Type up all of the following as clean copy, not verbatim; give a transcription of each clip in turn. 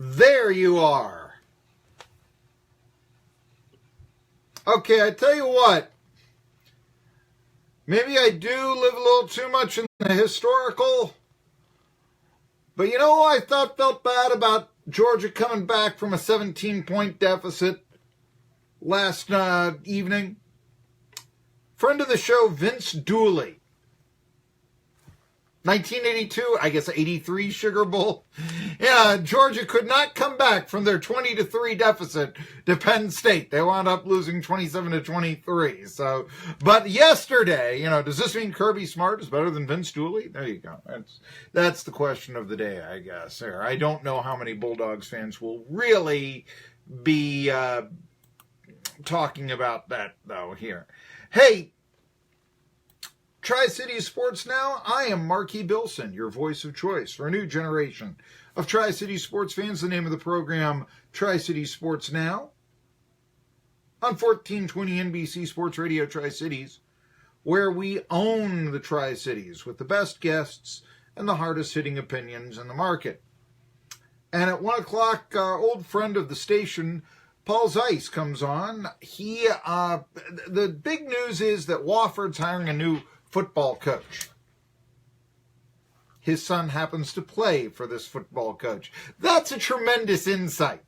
There you are. Okay, I tell you what. Maybe I do live a little too much in the historical. But you know who I thought felt bad about Georgia coming back from a 17-point deficit last evening? Friend of the show, Vince Dooley. 1982, I guess 83 Sugar Bowl. Yeah, Georgia could not come back from their 20-3 deficit to Penn State. They wound up losing 27-23. So, but yesterday, does this mean Kirby Smart is better than Vince Dooley? There you go. That's the question of the day, I guess. I don't know how many Bulldogs fans will really be talking about that, though, here. Hey, Tri-City Sports Now, I am Marky Bilson, your voice of choice for a new generation of Tri-City sports fans. The name of the program, Tri-City Sports Now, on 1420 NBC Sports Radio Tri-Cities, where we own the Tri-Cities with the best guests and the hardest-hitting opinions in the market. And at 1 o'clock, our old friend of the station, Paul Zeiss, comes on. The big news is that Wofford's hiring a new football coach. His son happens to play for this football coach. That's a tremendous insight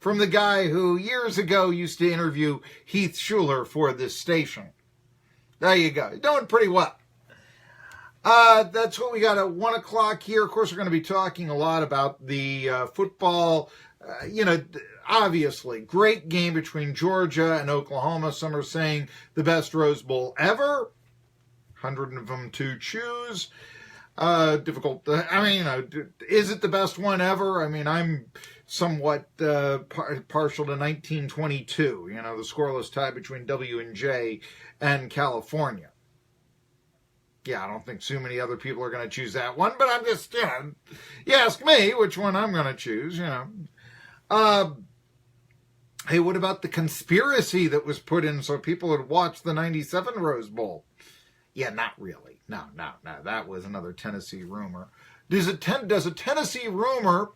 from the guy who years ago used to interview Heath Schuler for this station. There you go. Doing pretty well. That's what we got at 1 o'clock here. Of course, we're going to be talking a lot about the football. Obviously, great game between Georgia and Oklahoma. Some are saying the best Rose Bowl ever. 100 of them to choose. Difficult. Is it the best one ever? I'm somewhat partial to 1922. The scoreless tie between W&J and California. Yeah, I don't think too many other people are going to choose that one, but I'm just, you ask me which one I'm going to choose, Hey, what about the conspiracy that was put in so people would watch the 97 Rose Bowl? Yeah, not really. No. That was another Tennessee rumor. Does a Tennessee rumor,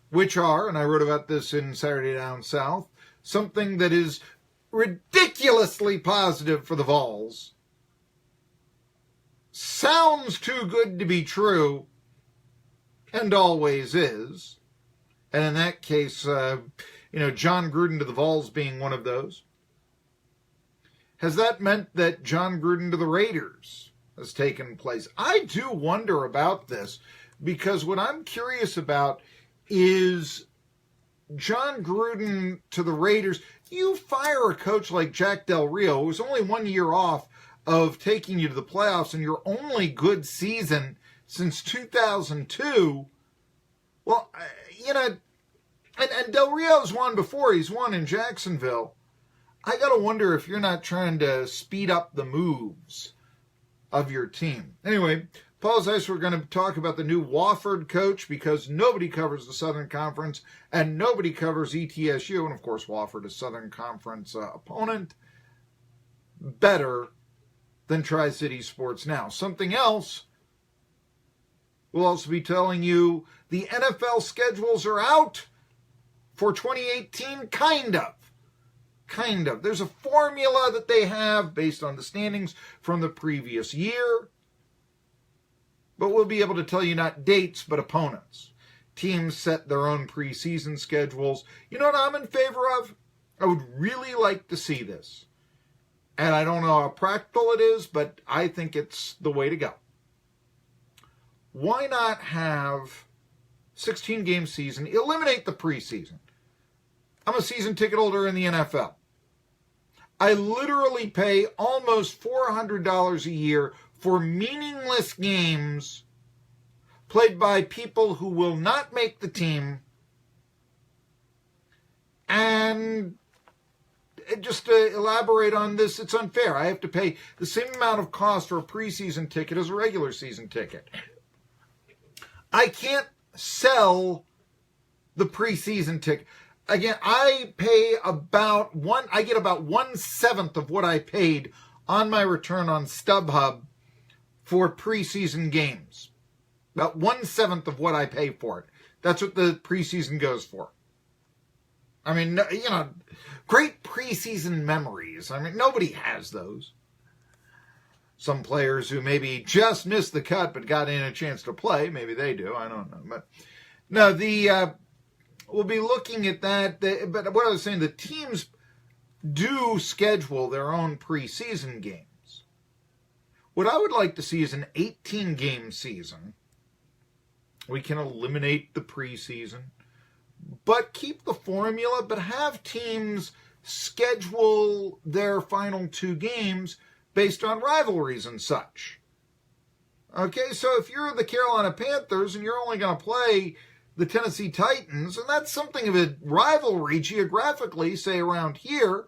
which are, and I wrote about this in Saturday Down South, something that is ridiculously positive for the Vols, sounds too good to be true, and always is. And in that case, John Gruden to the Vols being one of those. Has that meant that John Gruden to the Raiders has taken place? I do wonder about this, because what I'm curious about is John Gruden to the Raiders. You fire a coach like Jack Del Rio, who's only 1 year off of taking you to the playoffs and your only good season since 2002. Well, and Del Rio's won before. He's won in Jacksonville. I got to wonder if you're not trying to speed up the moves of your team. Anyway, Paul Zeiss, we're going to talk about the new Wofford coach, because nobody covers the Southern Conference and nobody covers ETSU. And, of course, Wofford is Southern Conference opponent better than Tri-City Sports Now. Something else, we'll also be telling you the NFL schedules are out for 2018, kind of. There's a formula that they have based on the standings from the previous year. But we'll be able to tell you not dates, but opponents. Teams set their own preseason schedules. You know what I'm in favor of? I would really like to see this. And I don't know how practical it is, but I think it's the way to go. Why not have 16-game season, eliminate the preseason? I'm a season ticket holder in the NFL. I literally pay almost $400 a year for meaningless games played by people who will not make the team. And just to elaborate on this, it's unfair. I have to pay the same amount of cost for a preseason ticket as a regular season ticket. I can't sell the preseason ticket. Again, I get about 1/7 of what I paid on my return on StubHub for preseason games. About 1/7 of what I pay for it. That's what the preseason goes for. I mean, great preseason memories. I mean, nobody has those. Some players who maybe just missed the cut but got in a chance to play, maybe they do. I don't know. But no, we'll be looking at that. But what I was saying, the teams do schedule their own preseason games. What I would like to see is an 18-game season. We can eliminate the preseason, but keep the formula, but have teams schedule their final 2 games based on rivalries and such. Okay, so if you're the Carolina Panthers and you're only going to play the Tennessee Titans, and that's something of a rivalry geographically, say around here,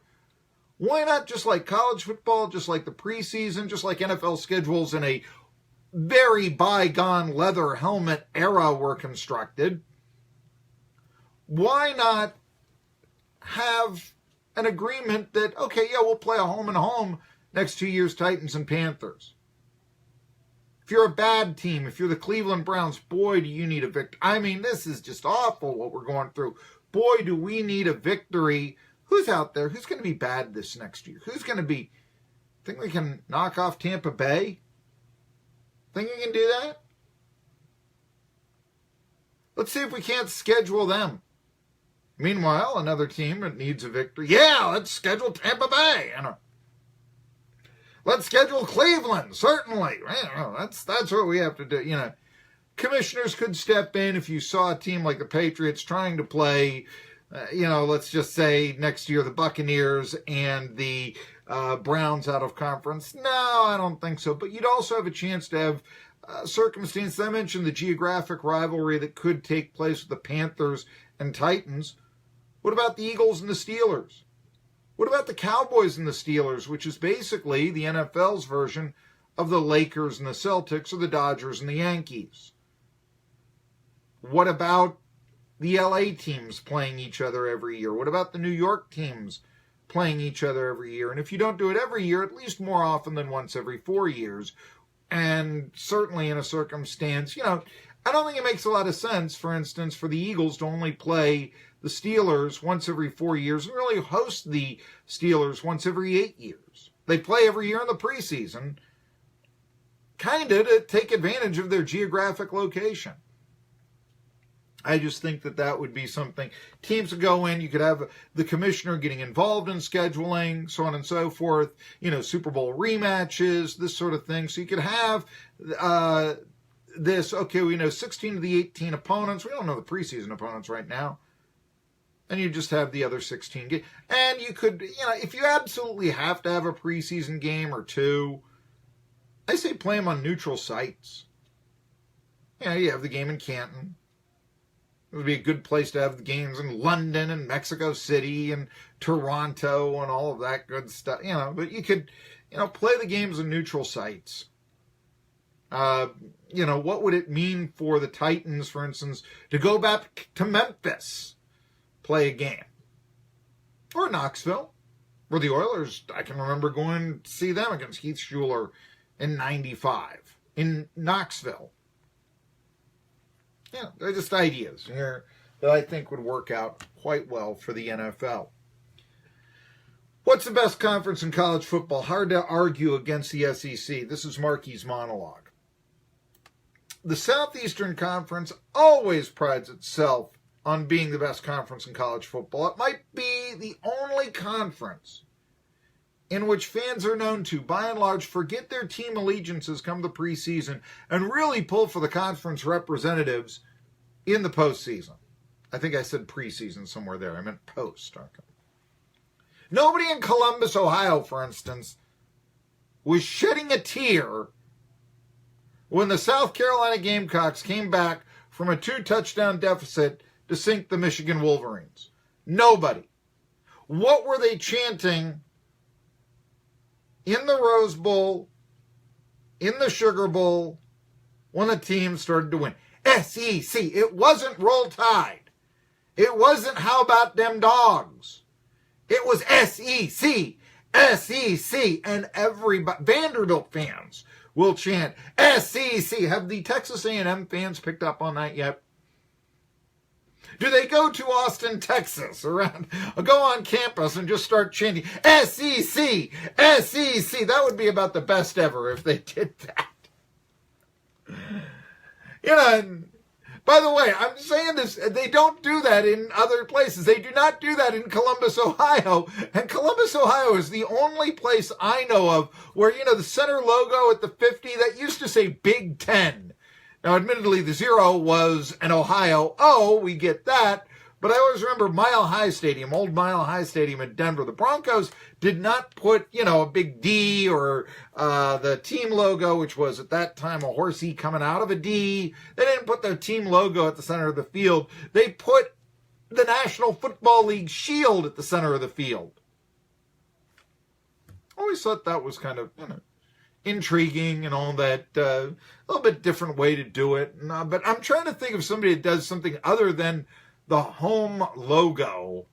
why not just like college football, just like the preseason, just like NFL schedules in a very bygone leather helmet era were constructed? Why not have an agreement that, okay, yeah, we'll play a home and home next 2 years, Titans and Panthers. If you're a bad team, if you're the Cleveland Browns, boy, do you need a victory. I mean, this is just awful what we're going through. Boy, do we need a victory. Who's out there? Who's going to be bad this next year? Who's going to be... Think we can knock off Tampa Bay? Think we can do that? Let's see if we can't schedule them. Meanwhile, another team that needs a victory. Yeah, let's schedule Tampa Bay. Let's schedule Cleveland, certainly. That's what we have to do. Commissioners could step in if you saw a team like the Patriots trying to play, let's just say next year the Buccaneers and the Browns out of conference. No, I don't think so. But you'd also have a chance to have circumstances. I mentioned the geographic rivalry that could take place with the Panthers and Titans. What about the Eagles and the Steelers? What about the Cowboys and the Steelers, which is basically the NFL's version of the Lakers and the Celtics or the Dodgers and the Yankees? What about the LA teams playing each other every year? What about the New York teams playing each other every year? And if you don't do it every year, at least more often than once every 4 years, and certainly in a circumstance, I don't think it makes a lot of sense, for instance, for the Eagles to only play the Steelers once every 4 years and really host the Steelers once every 8 years. They play every year in the preseason, kind of to take advantage of their geographic location. I just think that would be something. Teams would go in, you could have the commissioner getting involved in scheduling, so on and so forth, Super Bowl rematches, this sort of thing. So you could have this, okay, we know 16 of the 18 opponents. We don't know the preseason opponents right now. And you just have the other 16 games. And you could, if you absolutely have to have a preseason game or two, I say play them on neutral sites. You have the game in Canton. It would be a good place to have the games in London and Mexico City and Toronto and all of that good stuff. But you could, play the games on neutral sites. What would it mean for the Titans, for instance, to go back to Memphis, play a game? Or Knoxville, where the Oilers, I can remember going to see them against Heath Schuler in 95 in Knoxville. They're just ideas here that I think would work out quite well for the NFL. What's the best conference in college football? Hard to argue against the SEC. This is Marky's monologue. The Southeastern Conference always prides itself on being the best conference in college football. It might be the only conference in which fans are known to, by and large, forget their team allegiances come the preseason and really pull for the conference representatives in the postseason. I think I said preseason somewhere there. I meant post. Okay. Nobody in Columbus, Ohio, for instance, was shedding a tear when the South Carolina Gamecocks came back from a 2-touchdown deficit to sink the Michigan Wolverines. Nobody. What were they chanting in the Rose Bowl, in the Sugar Bowl, when the team started to win? SEC. It wasn't Roll Tide. It wasn't How About Them Dogs. It was SEC. SEC. And everybody, Vanderbilt fans will chant SEC. Have the Texas A&M fans picked up on that yet? Do they go to Austin, Texas, around, go on campus and just start chanting, SEC, SEC? That would be about the best ever if they did that. You know, by the way, I'm saying this, they don't do that in other places. They do not do that in Columbus, Ohio. And Columbus, Ohio is the only place I know of where, you know, the center logo at the 50, that used to say Big Ten. Now, admittedly, the 0 was an Ohio O, we get that. But I always remember Mile High Stadium, old Mile High Stadium in Denver. The Broncos did not put, you know, a big D or the team logo, which was at that time a horsey coming out of a D. They didn't put their team logo at the center of the field. They put the National Football League shield at the center of the field. Always thought that was kind of, you know, intriguing and all that. A little bit different way to do it. But I'm trying to think of somebody that does something other than the home logo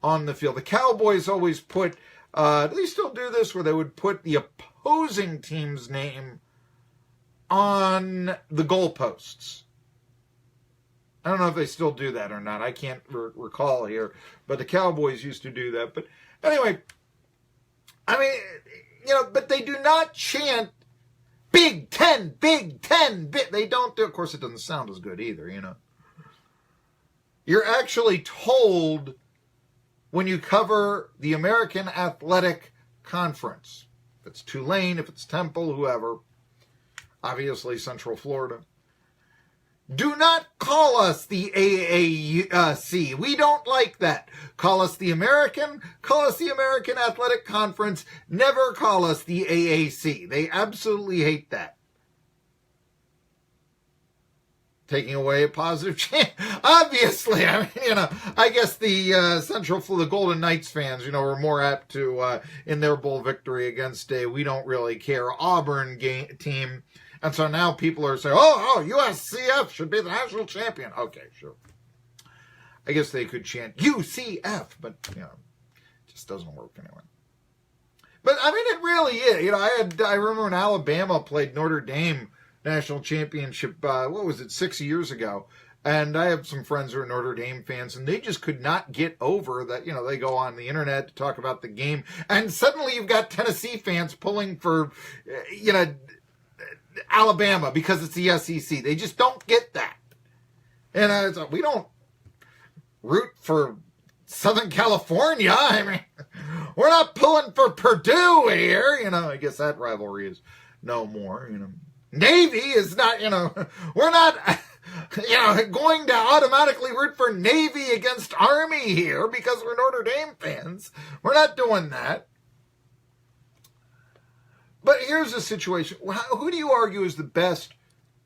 on the field. The Cowboys always put, do they still do this, where they would put the opposing team's name on the goalposts? I don't know if they still do that or not. I can't recall here, but the Cowboys used to do that. But anyway, I mean, you know, but they do not chant Big Ten, Big Ten. They don't do, of course, it doesn't sound as good either, you know. You're actually told when you cover the American Athletic Conference, if it's Tulane, if it's Temple, whoever, obviously Central Florida, do not call us the AAC. We don't like that. Call us the American Athletic Conference. Never call us the AAC. They absolutely hate that. Taking away a positive chance. Obviously, I mean, you know, I guess the Golden Knights fans, you know, were more apt to, in their bowl victory against a we don't really care Auburn team. And so now people are saying, oh, USCF should be the national champion. Okay, sure. I guess they could chant UCF, but, you know, it just doesn't work anyway. But, I mean, it really is. You know, I remember when Alabama played Notre Dame national championship, 6 years ago. And I have some friends who are Notre Dame fans, and they just could not get over that, you know, they go on the internet to talk about the game, and suddenly you've got Tennessee fans pulling for, you know, Alabama because it's the SEC. They just don't get that. And we don't root for Southern California. I mean, we're not pulling for Purdue here. You know, I guess that rivalry is no more, you know. Navy is not, you know, we're not, you know, going to automatically root for Navy against Army here because we're Notre Dame fans. We're not doing that. But here's the situation. Who do you argue is the best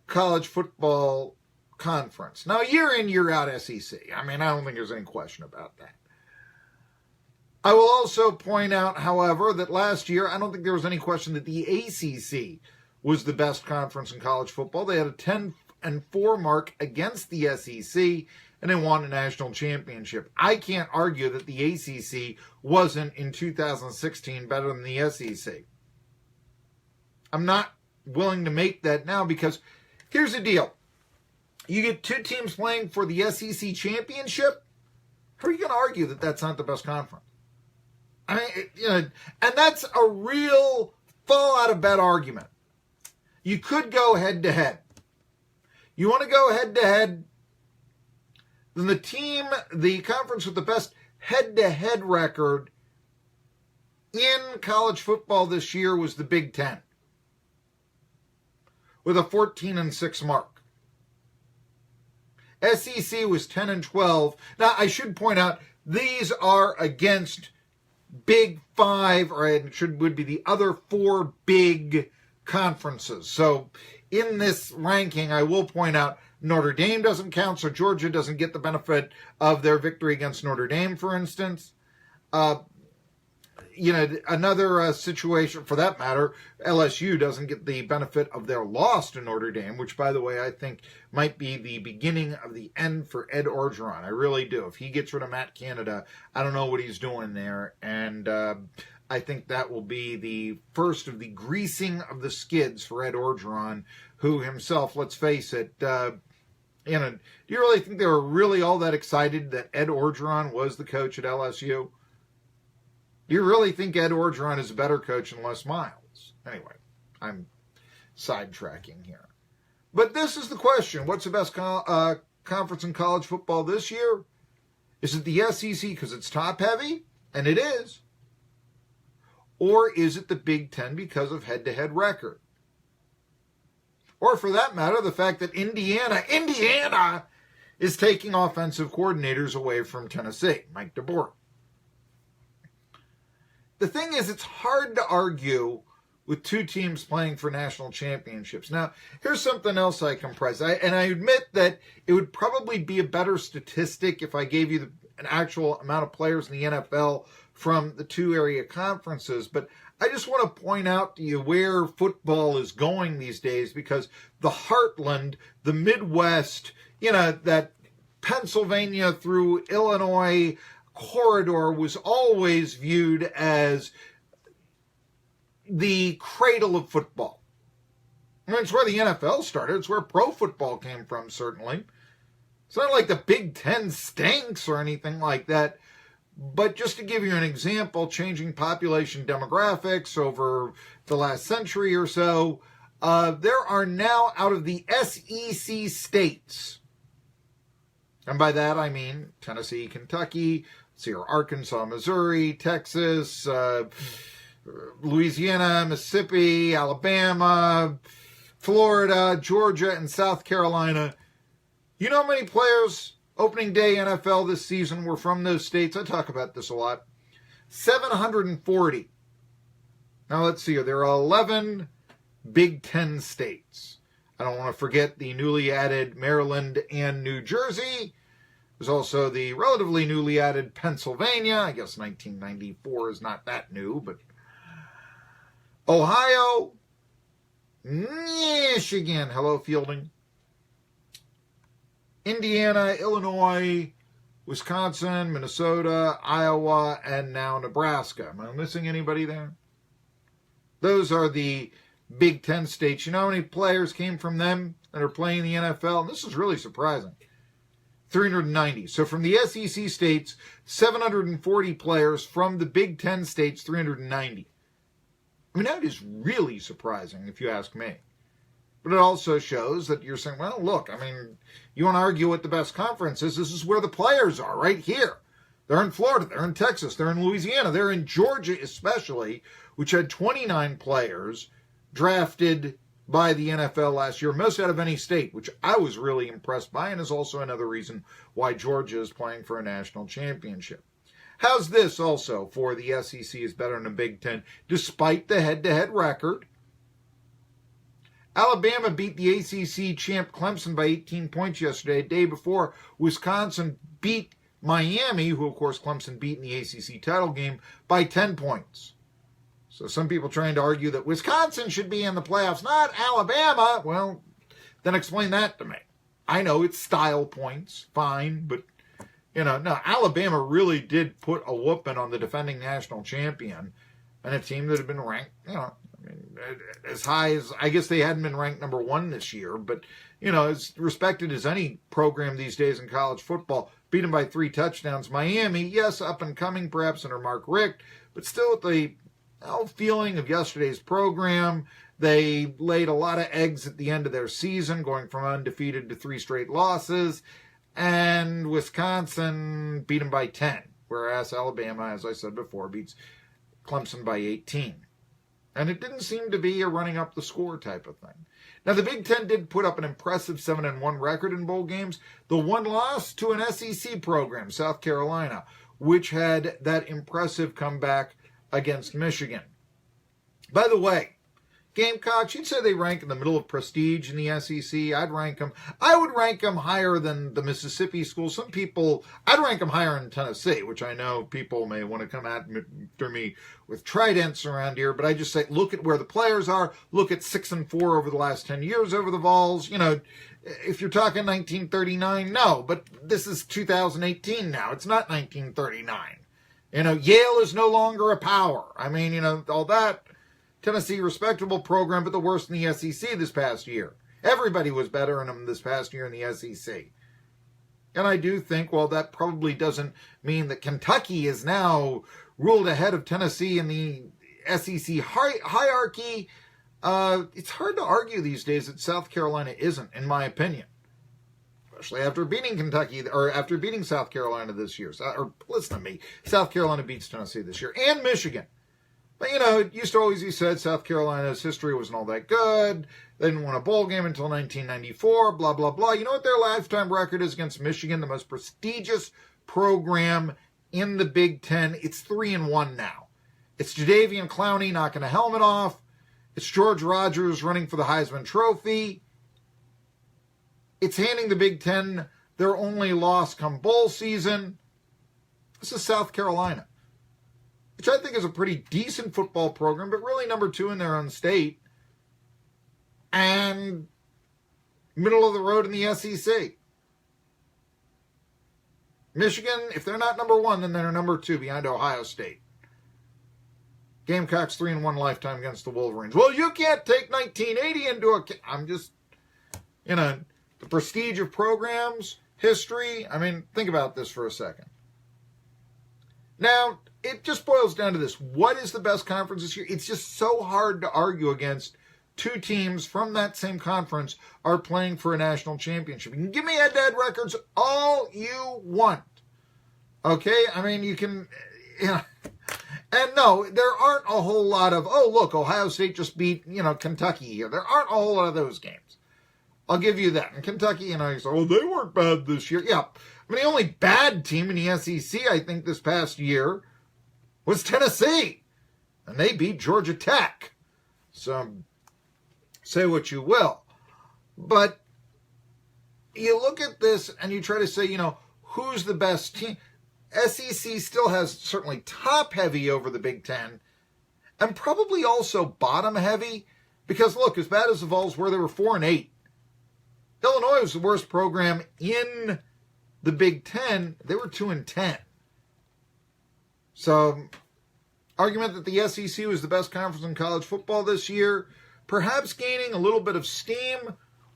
college football conference? Now, year in, year out, SEC. I mean, I don't think there's any question about that. I will also point out, however, that last year, I don't think there was any question that the ACC was the best conference in college football. They had a 10-4 mark against the SEC, and they won a national championship. I can't argue that the ACC wasn't, in 2016, better than the SEC. I'm not willing to make that now because here's the deal. You get two teams playing for the SEC championship. How are you going to argue that that's not the best conference? I mean, you know, and that's a real fall out of bed argument. You could go head to head. You want to go head to head, then the conference with the best head to head record in college football this year was the Big Ten, with a 14-6 mark. SEC was 10-12. Now, I should point out, these are against Big Five, or it would be the other four big conferences. So in this ranking, I will point out Notre Dame doesn't count, so Georgia doesn't get the benefit of their victory against Notre Dame, for instance. You know, another situation, for that matter, LSU doesn't get the benefit of their loss to Notre Dame, which, by the way, I think might be the beginning of the end for Ed Orgeron. I really do. If he gets rid of Matt Canada, I don't know what he's doing there. And I think that will be the first of the greasing of the skids for Ed Orgeron, who himself, let's face it, do you really think they were really all that excited that Ed Orgeron was the coach at LSU? Do you really think Ed Orgeron is a better coach than Les Miles? Anyway, I'm sidetracking here. But this is the question. What's the best conference in college football this year? Is it the SEC because it's top-heavy? And it is. Or is it the Big Ten because of head-to-head record? Or for that matter, the fact that Indiana is taking offensive coordinators away from Tennessee, Mike DeBoer. The thing is, it's hard to argue with two teams playing for national championships. Now, here's something else I compress. I admit that it would probably be a better statistic if I gave you an actual amount of players in the NFL from the two area conferences, but I just want to point out to you where football is going these days, because the heartland, the Midwest, that Pennsylvania through Illinois corridor was always viewed as the cradle of football. I mean, it's where the NFL started. It's where pro football came from, certainly. It's not like the Big Ten stinks or anything like that. But just to give you an example, changing population demographics over the last century or so, there are now, out of the SEC states, and by that I mean Tennessee, Kentucky, Arkansas, Missouri, Texas, Louisiana, Mississippi, Alabama, Florida, Georgia, and South Carolina. You know how many players opening day NFL this season were from those states? I talk about this a lot. 740. Now let's see here. There are 11 Big Ten states. I don't want to forget the newly added Maryland and New Jersey. There's also the relatively newly added Pennsylvania. I guess 1994 is not that new, but Ohio, Michigan, hello Fielding, Indiana, Illinois, Wisconsin, Minnesota, Iowa, and now Nebraska. Am I missing anybody there? Those are the Big Ten states. You know how many players came from them that are playing the NFL? And this is really surprising. 390. So from the SEC states, 740 players. From the Big Ten states, 390. I mean, that is really surprising, if you ask me. But it also shows that you're saying, well, look, I mean, you want to argue what the best conference is. This is where the players are, right here. They're in Florida, they're in Texas, they're in Louisiana, they're in Georgia especially, which had 29 players drafted by the NFL last year, most out of any state, which I was really impressed by, and is also another reason why Georgia is playing for a national championship. How's this also for the SEC is better than the Big Ten, despite the head-to-head record? Alabama beat the ACC champ Clemson by 18 points yesterday. A day before, Wisconsin beat Miami, who, of course, Clemson beat in the ACC title game, by 10 points. So some people trying to argue that Wisconsin should be in the playoffs, not Alabama. Well, then explain that to me. I know it's style points, fine, but, no, Alabama really did put a whooping on the defending national champion and a team that had been ranked, as high as, I guess they hadn't been ranked number one this year, but, as respected as any program these days in college football, beat them by 3 touchdowns. Miami, yes, up and coming perhaps under Mark Richt, but still with the feeling of yesterday's program. They laid a lot of eggs at the end of their season, going from undefeated to 3 straight losses, and Wisconsin beat them by 10, whereas Alabama, as I said before, beats Clemson by 18. And it didn't seem to be a running up the score type of thing. Now, the Big Ten did put up an impressive 7-1 record in bowl games. The one loss to an SEC program, South Carolina, which had that impressive comeback against Michigan. By the way, Gamecocks, you'd say they rank in the middle of prestige in the SEC. I would rank them higher than the Mississippi schools. I'd rank them higher in Tennessee, which I know people may want to come after me with tridents around here, but I just say, look at where the players are. Look at 6-4 over the last 10 years over the Vols. If you're talking 1939, no, but this is 2018 now. It's not 1939. Yale is no longer a power. I mean, all that. Tennessee, respectable program, but the worst in the SEC this past year. Everybody was better than them this past year in the SEC. And I do think, well, that probably doesn't mean that Kentucky is now ruled ahead of Tennessee in the SEC hierarchy. It's hard to argue these days that South Carolina isn't, in my opinion. Especially after beating Kentucky, or after beating South Carolina this year. Or listen to me, South Carolina beats Tennessee this year, and Michigan. But, it used to always be said South Carolina's history wasn't all that good. They didn't win a bowl game until 1994, blah, blah, blah. You know what their lifetime record is against Michigan, the most prestigious program in the Big Ten? It's 3-1 now. It's Jadeveon Clowney knocking a helmet off. It's George Rogers running for the Heisman Trophy. It's handing the Big Ten their only loss come bowl season. This is South Carolina, which I think is a pretty decent football program, but really number 2 in their own state. And middle of the road in the SEC. Michigan, if they're not number 1, then they're number 2 behind Ohio State. Gamecocks 3-1 lifetime against the Wolverines. Well, you can't take 1980 into account. I'm just, the prestige of programs, history. I mean, think about this for a second. Now, it just boils down to this. What is the best conference this year? It's just so hard to argue against 2 teams from that same conference are playing for a national championship. You can give me head-to-head records all you want. Okay? I mean, you can, And no, there aren't a whole lot of, oh, look, Ohio State just beat, Kentucky here. There aren't a whole lot of those games. I'll give you that. And Kentucky, you say, oh, they weren't bad this year. Yeah. I mean, the only bad team in the SEC, I think, this past year was Tennessee. And they beat Georgia Tech. So, say what you will. But you look at this and you try to say, who's the best team? SEC still has certainly top-heavy over the Big Ten. And probably also bottom-heavy. Because, look, as bad as the Vols were, they were 4-8. Illinois was the worst program in the Big Ten. They were 2-10. So, argument that the SEC was the best conference in college football this year, perhaps gaining a little bit of steam.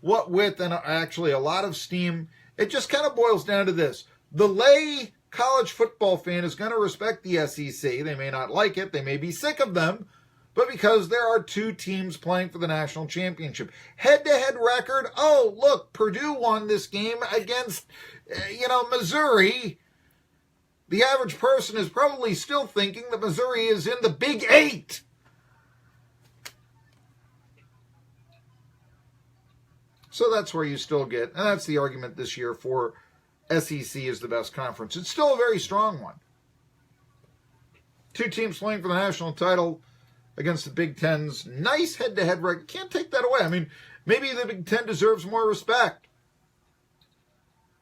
What with, and actually a lot of steam. It just kind of boils down to this. The lay college football fan is going to respect the SEC. They may not like it. They may be sick of them. But because there are 2 teams playing for the national championship. Head-to-head record, oh, look, Purdue won this game against, Missouri. The average person is probably still thinking that Missouri is in the Big 8. So that's where you still get, and that's the argument this year for SEC is the best conference. It's still a very strong one. 2 teams playing for the national title against the Big Ten's nice head-to-head record. Can't take that away. I mean, maybe the Big Ten deserves more respect.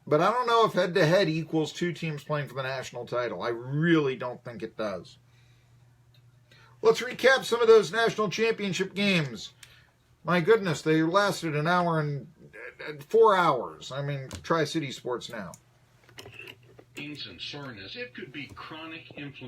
But I don't know if head-to-head equals 2 teams playing for the national title. I really don't think it does. Let's recap some of those national championship games. My goodness, they lasted an hour and 4 hours. I mean, Tri-City Sports Now. And soreness, it could be chronic inflammation.